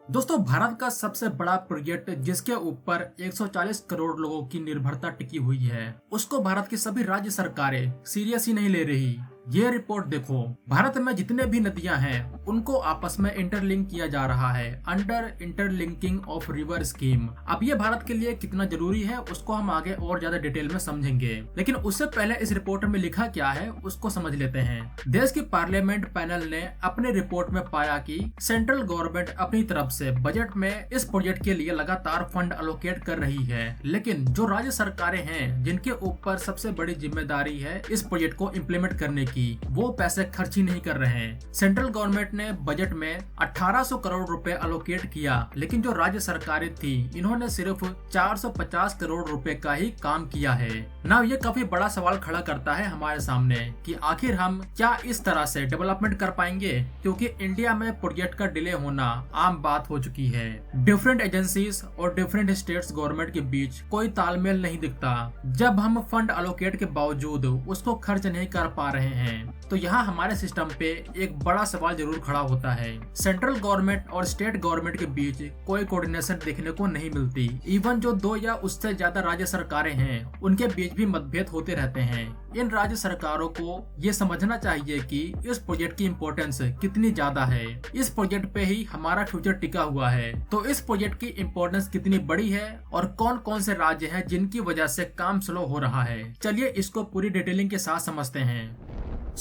दोस्तों, भारत का सबसे बड़ा प्रोजेक्ट जिसके ऊपर 140 करोड़ लोगों की निर्भरता टिकी हुई है, उसको भारत की सभी राज्य सरकारें सीरियस ही नहीं ले रही। ये रिपोर्ट देखो। भारत में जितने भी नदियां हैं उनको आपस में इंटरलिंक किया जा रहा है under interlinking of river scheme. अब ये भारत के लिए कितना जरूरी है उसको हम आगे और ज्यादा डिटेल में समझेंगे, लेकिन उससे पहले इस रिपोर्ट में लिखा क्या है उसको समझ लेते हैं। देश की पार्लियामेंट पैनल ने अपने रिपोर्ट में पाया कि सेंट्रल गवर्नमेंट अपनी तरफ से बजट में इस प्रोजेक्ट के लिए लगातार फंड अलोकेट कर रही है, लेकिन जो राज्य सरकारें हैं जिनके ऊपर सबसे बड़ी जिम्मेदारी है इस प्रोजेक्ट को इम्प्लीमेंट करने की, वो पैसे खर्च ही नहीं कर रहे हैं। सेंट्रल गवर्नमेंट ने बजट में 1800 करोड़ रुपए अलोकेट किया, लेकिन जो राज्य सरकारें थी इन्होंने सिर्फ 450 करोड़ रुपए का ही काम किया है ना। ये काफी बड़ा सवाल खड़ा करता है हमारे सामने कि आखिर हम क्या इस तरह से डेवलपमेंट कर पाएंगे, क्योंकि इंडिया में प्रोजेक्ट का डिले होना आम बात हो चुकी है। डिफरेंट एजेंसीज और डिफरेंट स्टेट्स गवर्नमेंट के बीच कोई तालमेल नहीं दिखता। जब हम फंड अलोकेट के बावजूद उसको खर्च नहीं कर पा रहे हैं तो यहाँ हमारे सिस्टम पे एक बड़ा सवाल जरूर खड़ा होता है। सेंट्रल गवर्नमेंट और स्टेट गवर्नमेंट के बीच कोई कोऑर्डिनेशन देखने को नहीं मिलती। इवन जो 2 या उससे ज्यादा राज्य सरकारें हैं उनके बीच भी मतभेद होते रहते हैं। इन राज्य सरकारों को ये समझना चाहिए कि इस प्रोजेक्ट की इम्पोर्टेंस कितनी ज्यादा है। इस प्रोजेक्ट पे ही हमारा फ्यूचर टिका हुआ है, तो इस प्रोजेक्ट की इम्पोर्टेंस कितनी बड़ी है और कौन कौन से राज्य हैं जिनकी वजह से काम स्लो हो रहा है, चलिए इसको पूरी डिटेलिंग के साथ समझते हैं।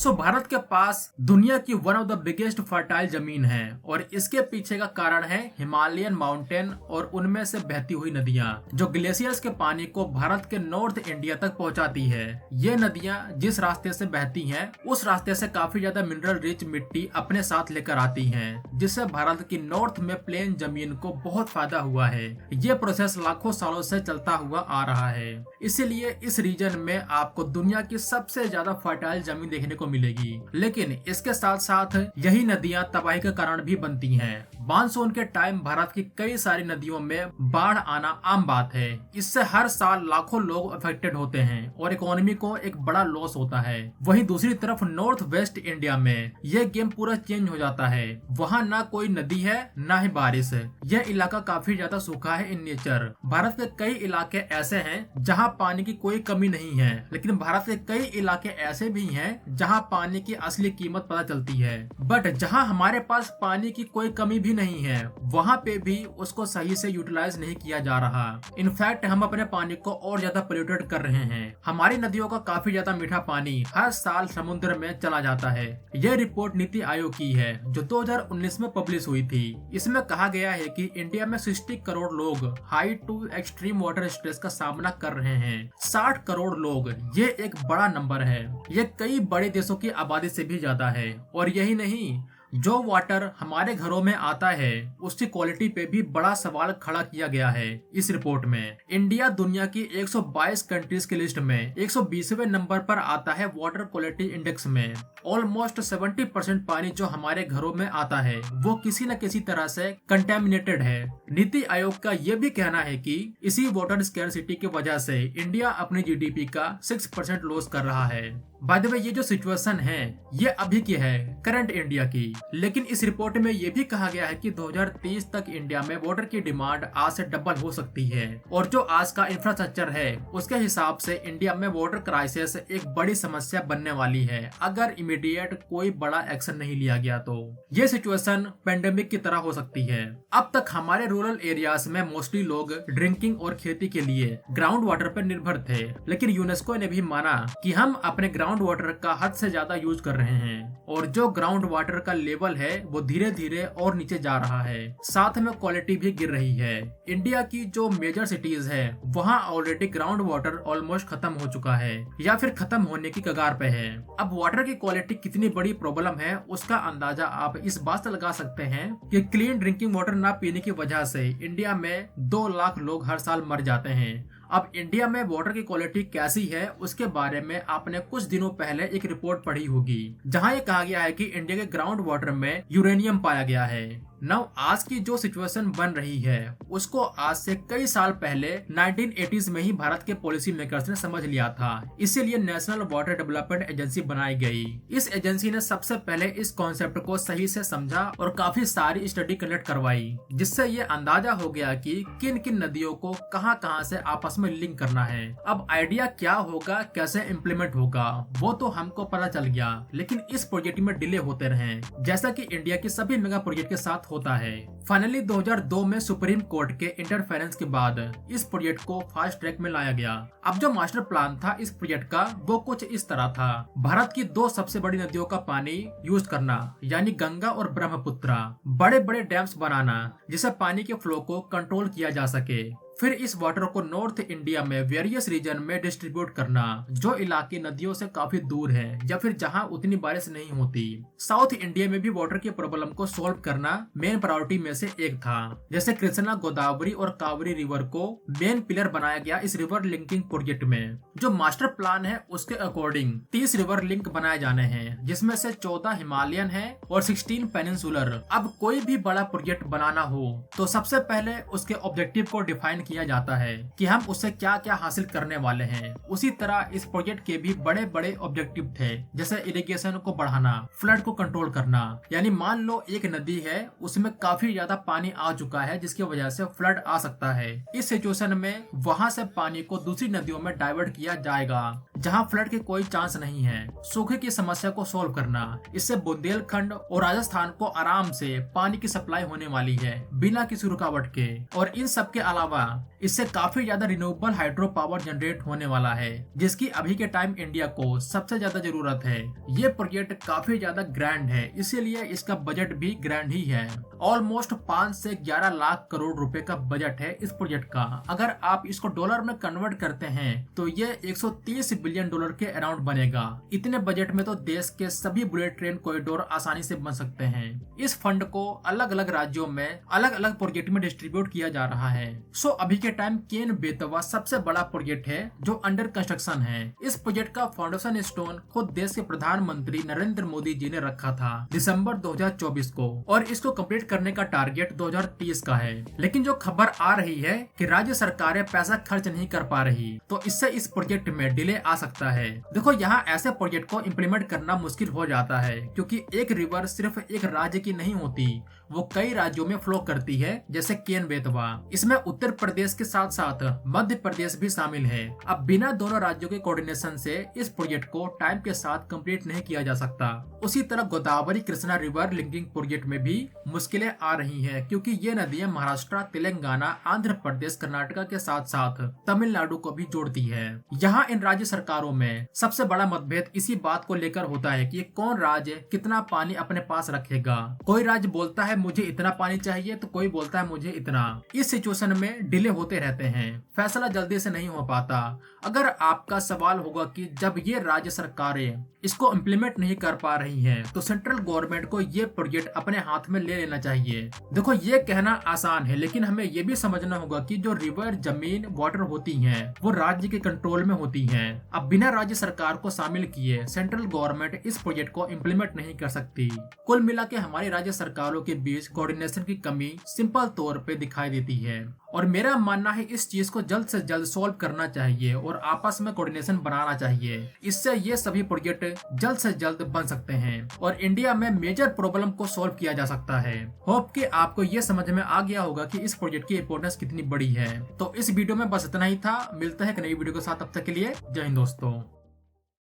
भारत के पास दुनिया की one of the biggest fertile जमीन है और इसके पीछे का कारण है हिमालयन माउंटेन और उनमें से बहती हुई नदियां, जो ग्लेशियर्स के पानी को भारत के नॉर्थ इंडिया तक पहुंचाती है। ये नदियां जिस रास्ते से बहती हैं उस रास्ते से काफी ज्यादा मिनरल रिच मिट्टी अपने साथ लेकर आती हैं, जिससे भारत की नॉर्थ में प्लेन जमीन को बहुत फायदा हुआ है। ये प्रोसेस लाखों सालों से चलता हुआ आ रहा है, इसीलिए इस रीजन में आपको दुनिया की सबसे ज्यादा फर्टाइल जमीन देखने को मिलेगी। लेकिन इसके साथ साथ यही नदियां तबाही का कारण भी बनती हैं। मानसून के टाइम भारत की कई सारी नदियों में बाढ़ आना आम बात है। इससे हर साल लाखों लोग अफेक्टेड होते हैं और इकोनॉमी को एक बड़ा लॉस होता है। वहीं दूसरी तरफ नॉर्थ वेस्ट इंडिया में यह गेम पूरा चेंज हो जाता है। वहाँ ना कोई नदी है ना ही बारिश है। यह इलाका काफी ज्यादा सूखा है इन नेचर। भारत के कई इलाके ऐसे हैं जहाँ पानी की कोई कमी नहीं है, लेकिन भारत के कई इलाके ऐसे भी हैं जहाँ पानी की असली कीमत पता चलती है। बट जहां हमारे पास पानी की कोई कमी भी नहीं है वहां पे भी उसको सही से यूटिलाइज नहीं किया जा रहा। इनफैक्ट हम अपने पानी को और ज्यादा पोल्यूटेड कर रहे हैं। हमारी नदियों का काफी ज्यादा मीठा पानी हर साल समुद्र में चला जाता है। यह रिपोर्ट नीति आयोग की है जो 2019 में पब्लिश हुई थी। इसमें कहा गया है कि इंडिया में 60 करोड़ लोग high to extreme water stress का सामना कर रहे हैं। 60 करोड़ लोग, ये एक बड़ा नंबर है। ये कई बड़े देशों की आबादी से भी ज्यादा है। और यही नहीं, जो वाटर हमारे घरों में आता है उसकी क्वालिटी पे भी बड़ा सवाल खड़ा किया गया है। इस रिपोर्ट में इंडिया दुनिया की 122 कंट्रीज की लिस्ट में 120वें नंबर पर आता है वाटर क्वालिटी इंडेक्स में। ऑलमोस्ट 70% पानी जो हमारे घरों में आता है वो किसी न किसी तरह से कंटेमिनेटेड है। नीति आयोग का ये भी कहना है कि इसी वाटर स्कैरसिटी की वजह से इंडिया अपनी जीडीपी का 6% लॉस कर रहा है। बाय द वे, ये जो सिचुएशन है ये अभी की है, करंट इंडिया की। लेकिन इस रिपोर्ट में ये भी कहा गया है कि 2030 तक इंडिया में वाटर की डिमांड आज से डबल हो सकती है और जो आज का इंफ्रास्ट्रक्चर है उसके हिसाब से इंडिया में वाटर क्राइसिस एक बड़ी समस्या बनने वाली है अगर इमीडिएट कोई बड़ा एक्शन नहीं लिया गया। तो ये सिचुएशन पेंडेमिक की तरह हो सकती है। अब तक हमारे रूरल एरियाज में मोस्टली लोग ड्रिंकिंग और खेती के लिए ग्राउंड वाटर पर निर्भर थे, लेकिन यूनेस्को ने भी माना कि हम अपने ग्राउंड वाटर का हद से ज्यादा यूज कर रहे हैं और जो ग्राउंड वाटर का लेवल है वो धीरे धीरे और नीचे जा रहा है। साथ में क्वालिटी भी गिर रही है। इंडिया की जो मेजर सिटीज है वहाँ ऑलरेडी ग्राउंड वाटर ऑलमोस्ट खत्म हो चुका है या फिर खत्म होने की कगार पे है। अब वाटर की क्वालिटी कितनी बड़ी प्रॉब्लम है उसका अंदाजा आप इस बात से लगा सकते हैं कि क्लीन ड्रिंकिंग वाटर ना पीने की वजह से इंडिया में 2 लाख लोग हर साल मर जाते हैं। अब इंडिया में वाटर की क्वालिटी कैसी है उसके बारे में आपने कुछ दिनों पहले एक रिपोर्ट पढ़ी होगी, जहां ये कहा गया है कि इंडिया के ग्राउंड वाटर में यूरेनियम पाया गया है। नाउ आज की जो सिचुएशन बन रही है उसको आज से कई साल पहले 1980s में ही भारत के पॉलिसी मेकर्स ने समझ लिया था। इसीलिए नेशनल वाटर डेवलपमेंट एजेंसी बनाई गई। इस एजेंसी ने सबसे पहले इस कॉन्सेप्ट को सही से समझा और काफी सारी स्टडी कंडक्ट करवाई, जिससे ये अंदाजा हो गया कि किन किन नदियों को कहां से आपस में लिंक करना है। अब आइडिया क्या होगा, कैसे इम्प्लीमेंट होगा वो तो हमको पता चल गया, लेकिन इस प्रोजेक्ट में डिले होते रहे, जैसा कि इंडिया की सभी मेगा प्रोजेक्ट के साथ होता है। फाइनली 2002 में सुप्रीम कोर्ट के इंटरफेरेंस के बाद इस प्रोजेक्ट को फास्ट ट्रैक में लाया गया। अब जो मास्टर प्लान था इस प्रोजेक्ट का वो कुछ इस तरह था। भारत की दो सबसे बड़ी नदियों का पानी यूज करना, यानी गंगा और ब्रह्मपुत्र, बड़े बड़े डैम्स बनाना जिससे पानी के फ्लो को कंट्रोल किया जा सके। फिर इस वाटर को नॉर्थ इंडिया में वेरियस रीजन में डिस्ट्रीब्यूट करना, जो इलाके नदियों से काफी दूर है या फिर जहां उतनी बारिश नहीं होती। साउथ इंडिया में भी वाटर की प्रॉब्लम को सॉल्व करना मेन प्रायोरिटी में से एक था। जैसे कृष्णा, गोदावरी और कावेरी रिवर को मेन पिलर बनाया गया इस रिवर लिंकिंग प्रोजेक्ट में। जो मास्टर प्लान है उसके अकॉर्डिंग 30 रिवर लिंक बनाए जाने हैं, जिसमें से 14 हिमालयन है और 16 पेनिनसुलर। अब कोई भी बड़ा प्रोजेक्ट बनाना हो तो सबसे पहले उसके ऑब्जेक्टिव को डिफाइन किया जाता है कि हम उससे क्या क्या हासिल करने वाले हैं। उसी तरह इस प्रोजेक्ट के भी बड़े बड़े ऑब्जेक्टिव थे, जैसे इरिगेशन को बढ़ाना, फ्लड को कंट्रोल करना। यानी मान लो एक नदी है, उसमें काफी ज्यादा पानी आ चुका है जिसकी वजह से फ्लड आ सकता है। इस सिचुएशन में वहां से पानी को दूसरी नदियों में डाइवर्ट किया जाएगा जहां फ्लड के कोई चांस नहीं है। सूखे की समस्या को सोल्व करना, इससे बुंदेलखंड और राजस्थान को आराम से पानी की सप्लाई होने वाली है बिना किसी रुकावट के। और इन सब के अलावा इससे काफी ज्यादा रिन्यूएबल हाइड्रो पावर जनरेट होने वाला है, जिसकी अभी के टाइम इंडिया को सबसे ज्यादा जरूरत है। ये प्रोजेक्ट काफी ज्यादा ग्रैंड है, इसीलिए इसका बजट भी ग्रैंड ही है। ऑलमोस्ट 5 से 11 लाख करोड़ रुपए का बजट है इस प्रोजेक्ट का। अगर आप इसको डॉलर में कन्वर्ट करते हैं तो ये 130 बिलियन डॉलर के अराउंड बनेगा। इतने बजट में तो देश के सभी बुलेट ट्रेन कॉरिडोर आसानी से बन सकते हैं। इस फंड को अलग अलग राज्यों में अलग अलग प्रोजेक्ट में डिस्ट्रीब्यूट किया जा रहा है। सो अभी के टाइम केन बेतवा सबसे बड़ा प्रोजेक्ट है जो अंडर कंस्ट्रक्शन है। इस प्रोजेक्ट का फाउंडेशन स्टोन खुद देश के प्रधानमंत्री नरेंद्र मोदी जी ने रखा था दिसंबर 2024 को, और इसको कंप्लीट करने का टारगेट 2030 का है। लेकिन जो खबर आ रही है कि राज्य सरकारें पैसा खर्च नहीं कर पा रही, तो इससे इस प्रोजेक्ट में डिले आ सकता है। देखो, यहाँ ऐसे प्रोजेक्ट को इम्प्लीमेंट करना मुश्किल हो जाता है, क्योंकि एक रिवर सिर्फ एक राज्य की नहीं होती, वो कई राज्यों में फ्लो करती है, जैसे केन बेतवा। इसमें उत्तर प्रदेश के साथ साथ मध्य प्रदेश भी शामिल है। अब बिना दोनों राज्यों के कोऑर्डिनेशन से इस प्रोजेक्ट को टाइम के साथ कंप्लीट नहीं किया जा सकता। उसी तरह Godavari Krishna river linking project में भी मुश्किलें आ रही हैं, क्योंकि ये नदियां महाराष्ट्र, तेलंगाना, आंध्र प्रदेश, कर्नाटका के साथ साथ तमिलनाडु को भी जोड़ती है। यहाँ इन राज्य सरकारों में सबसे बड़ा मतभेद इसी बात को लेकर होता है कि कौन राज्य कितना पानी अपने पास रखेगा। कोई राज्य बोलता है मुझे इतना पानी चाहिए, तो कोई बोलता है मुझे इतना। इस सिचुएशन में डिले होते रहते हैं, फैसला जल्दी से नहीं हो पाता। अगर आपका सवाल होगा कि जब ये राज्य सरकारें इसको इम्प्लीमेंट नहीं कर पा रही हैं, तो सेंट्रल गवर्नमेंट को ये प्रोजेक्ट अपने हाथ में ले लेना चाहिए। देखो, ये कहना आसान है, लेकिन हमें ये भी समझना होगा कि जो रिवर, जमीन, वाटर होती हैं, वो राज्य के कंट्रोल में होती हैं। अब बिना राज्य सरकार को शामिल किए सेंट्रल गवर्नमेंट इस प्रोजेक्ट को इम्प्लीमेंट नहीं कर सकती। कुल मिला के हमारी राज्य सरकारों के बीच कोऑर्डिनेशन की कमी सिंपल तौर पे दिखाई देती है, और मेरा मानना है इस चीज को जल्द से जल्द सॉल्व करना चाहिए और आपस में कोऑर्डिनेशन बनाना चाहिए। इससे ये सभी प्रोजेक्ट जल्द से जल्द बन सकते हैं और इंडिया में मेजर प्रॉब्लम को सॉल्व किया जा सकता है। होप कि आपको ये समझ में आ गया होगा कि इस प्रोजेक्ट की इंपोर्टेंस कितनी बड़ी है। तो इस वीडियो में बस इतना ही था। मिलता है एक नई वीडियो के साथ, तब तक के लिए जय हिंद दोस्तों।